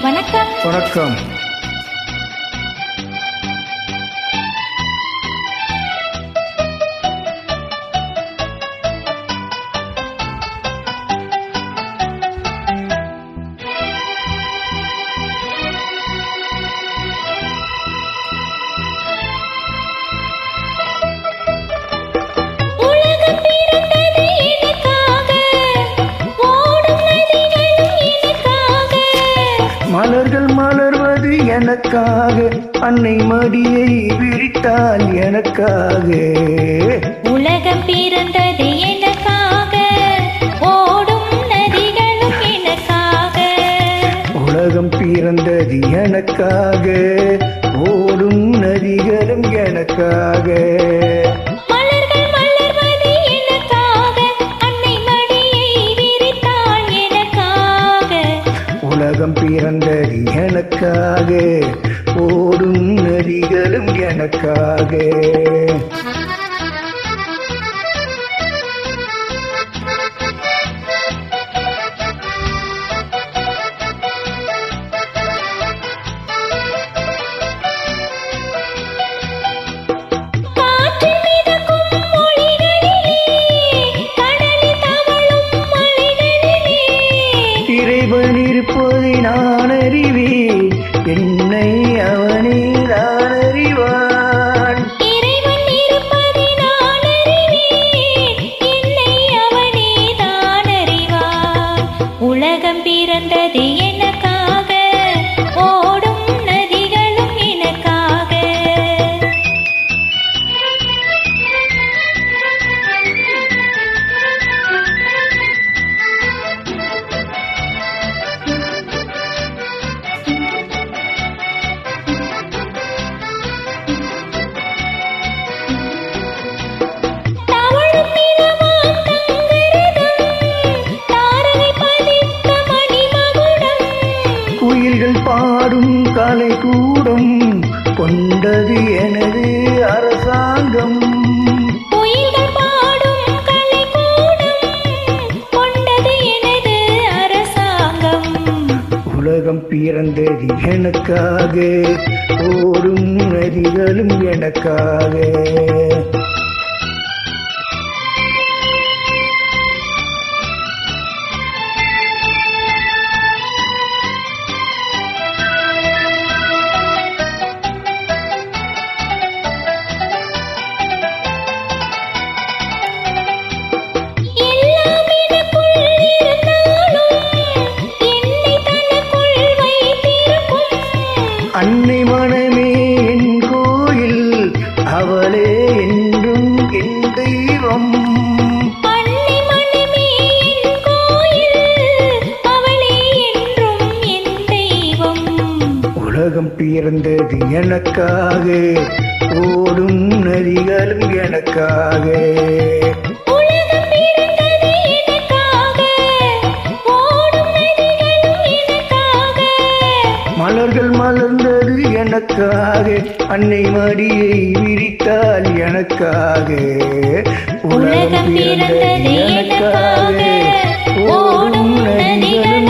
வணக்கம். வணக்கம். மலர்கள் மலர்வது எனக்காக, அன்னை மடியை விரித்தால் எனக்காக. உலகம் பிறந்தது எனக்காக, ஓடும் நதிகளும் எனக்காக. உலகம் பிறந்தது எனக்காக, ஓடும் நதிகளும் எனக்காக. மலர்கள் மலர்வது எனக்காக, அன்னை மடியை விரித்தால் எனக்காக. உலகம் பிறந்தது எனக்காக, ஓடும் நதிகளும் எனக்காக. காற்றில் மிதக்கும் மொழிகளிலே, கடலில் தவழும் மலைகளிலே. இறைவன் இருப்பதை நான் அறிவேன், என்னை அவனே தான் அறிவான். இறைவன் இருப்பதை நான் அறிவேன், என்னை அவனே தான் அறிவான். உலகம் பிறந்தது எனக்காக, ஓடும் நதிகளும் எனக்காக. தவழும் நிலவாம் தங்கரதம், தாரகை பதித்த மணிமகுடம். குயில்கள் பாடும் கலை கூடம் கொண்டது எனது அரசாங்கம். குயில்கள் பாடும் கலைக்கூடம் கொண்டது எனது அரசாங்கம். உலகம் பிறந்தது எனக்காக, ஓடும் நதிகளும் எனக்காக. எல்லாம் எனக்குள் இருந்தாலும் என்னை தனக்குள் வைத்திருக்கும். அன்னை மனமே என் கோயில், அவளே என்றும் என் தெய்வம். அன்னை மனமே என் கோயில், அவளே என்றும் என் தெய்வம். உலகம் பிறந்தது எனக்காக, ஓடும் நதிகளும் எனக்காக. உலகம் பிறந்தது எனக்காக, ஓடும் நதிகளும் எனக்காக. மலர்கள் மலர்ந்தது எனக்காக, அன்னை மடியை விரித்தால் எனக்காக. உலகம் பிறந்தது எனக்காக, ஓடும் நதிகளும்